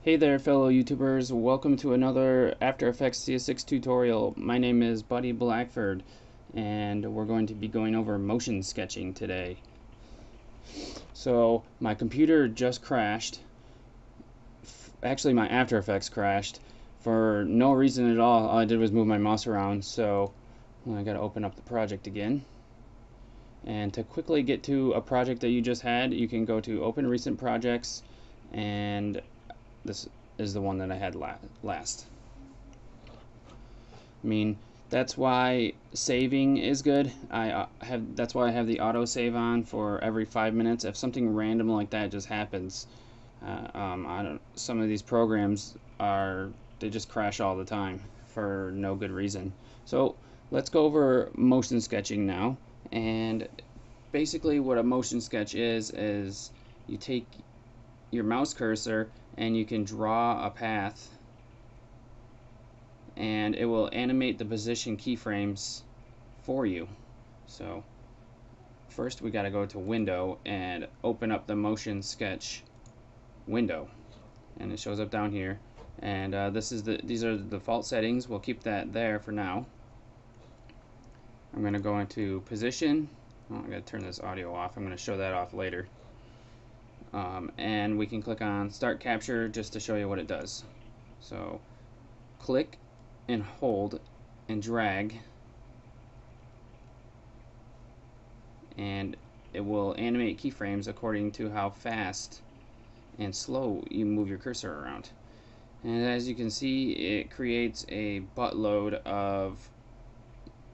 Hey there fellow YouTubers, welcome to another After Effects CS6 tutorial. My name is Buddy Blackford and we're going to be going over motion sketching today. So my computer just crashed. Actually my After Effects crashed for no reason at all I did was move my mouse around, so I gotta open up the project again. And to quickly get to a project that you just had, you can go to Open Recent Projects, and this is the one that I had last. I mean, that's why saving is good. That's why I have the auto save on for every 5 minutes. If something random like that just happens, some of these programs they just crash all the time for no good reason. So let's go over motion sketching now. And basically what a motion sketch is you take your mouse cursor and you can draw a path and it will animate the position keyframes for you. So first we got to go to Window and open up the motion sketch window, and it shows up down here, and these are the default settings. We'll keep that there for now. I'm going to go into position. I got to turn this audio off. I'm going to show that off later. And we can click on Start Capture just to show you what it does. So click and hold and drag, and it will animate keyframes according to how fast and slow you move your cursor around. And as you can see, it creates a buttload of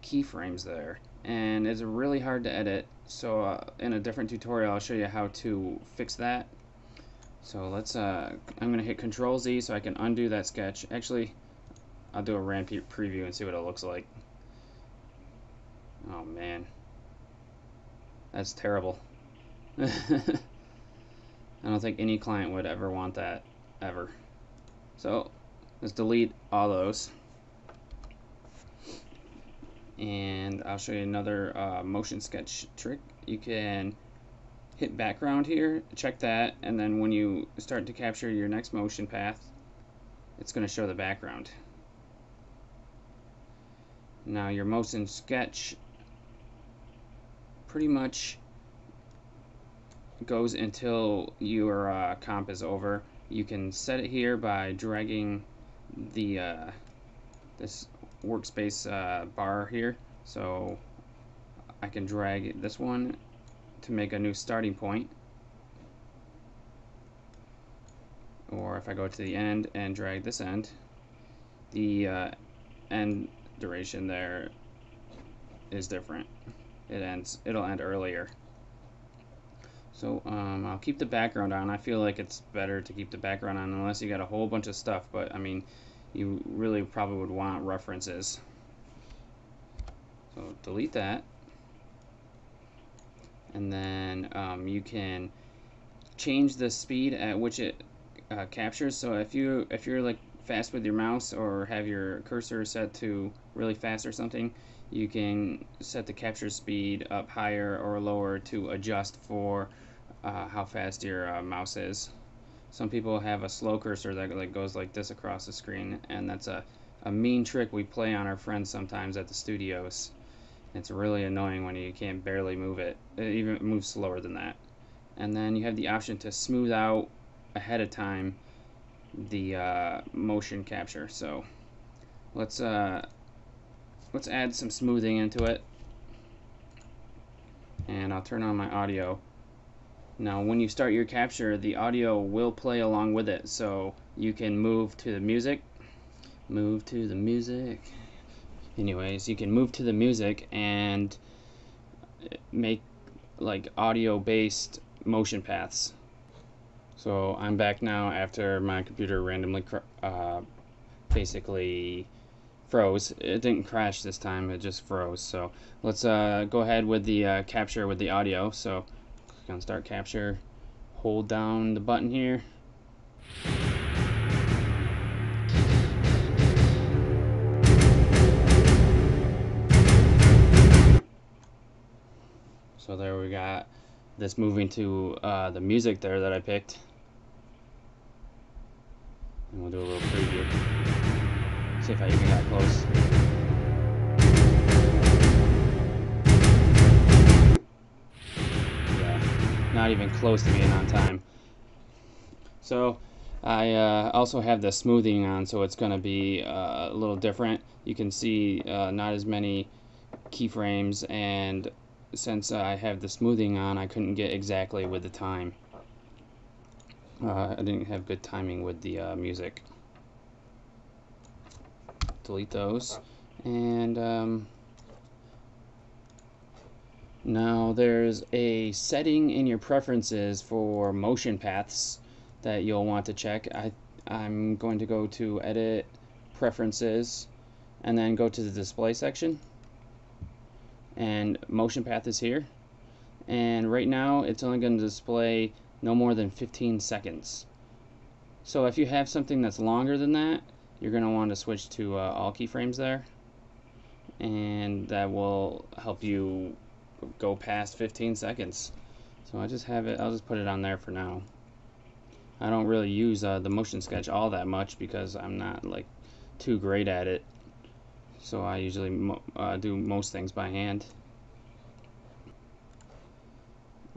keyframes there, and it's really hard to edit. So in a different tutorial I'll show you how to fix that. So let's I'm gonna hit Control Z so I can undo that sketch. Actually, I'll do a RAM preview and see what it looks like. Oh man, that's terrible. I don't think any client would ever want that, ever. So let's delete all those. And I'll show you another motion sketch trick. You can hit background here, check that, and then when you start to capture your next motion path, it's going to show the background. Now your motion sketch pretty much goes until your comp is over. You can set it here by dragging the this workspace bar here. So I can drag this one to make a new starting point, or if I go to the end and drag this end, the end duration there is different. It'll end earlier. So I'll keep the background on. I feel like it's better to keep the background on unless you got a whole bunch of stuff, but I mean, you really probably would want references. So delete that, and then you can change the speed at which it captures. So if you're like fast with your mouse or have your cursor set to really fast or something, you can set the capture speed up higher or lower to adjust for how fast your mouse is. Some people have a slow cursor that goes like this across the screen, and that's a mean trick we play on our friends sometimes at the studios. It's really annoying when you can't barely move it. It even moves slower than that. And then you have the option to smooth out ahead of time the motion capture. So let's add some smoothing into it, and I'll turn on my audio. Now when you start your capture, the audio will play along with it, so you can move to the music. Anyways, you can move to the music and make like audio based motion paths. So I'm back now after my computer randomly basically froze. It didn't crash this time, it just froze. So let's go ahead with the capture with the audio. So click on Start Capture, hold down the button here, so there we got this moving to the music there that I picked. And we'll do a little preview. See if I even got close. Yeah, not even close to being on time. So I also have the smoothing on, so it's going to be a little different. You can see not as many keyframes, and since I have the smoothing on, I couldn't get exactly with the time. I didn't have good timing with the music. Delete those. And now there's a setting in your preferences for motion paths that you'll want to check. I'm going to go to Edit, Preferences, and then go to the Display section. And motion path is here. And right now it's only going to display no more than 15 seconds. So if you have something that's longer than that, you're going to want to switch to all keyframes there, and that will help you go past 15 seconds. So I just have it, I'll just put it on there for now. I don't really use the motion sketch all that much because I'm not like too great at it, so I usually do most things by hand.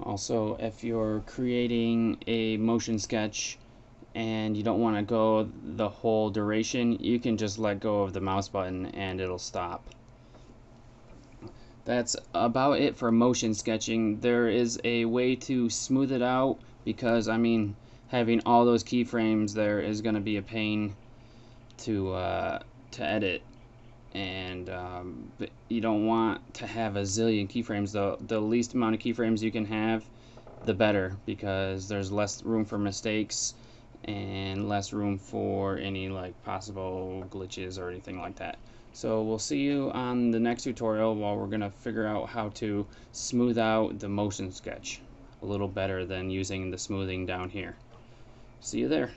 Also, if you're creating a motion sketch and you don't want to go the whole duration, you can just let go of the mouse button and it'll stop. That's about it for motion sketching. There is a way to smooth it out because, I mean, having all those keyframes there is going to be a pain to edit, and you don't want to have a zillion keyframes. The least amount of keyframes you can have, the better, because there's less room for mistakes and less room for any like possible glitches or anything like that. So we'll see you on the next tutorial while we're going to figure out how to smooth out the motion sketch a little better than using the smoothing down here. See you there.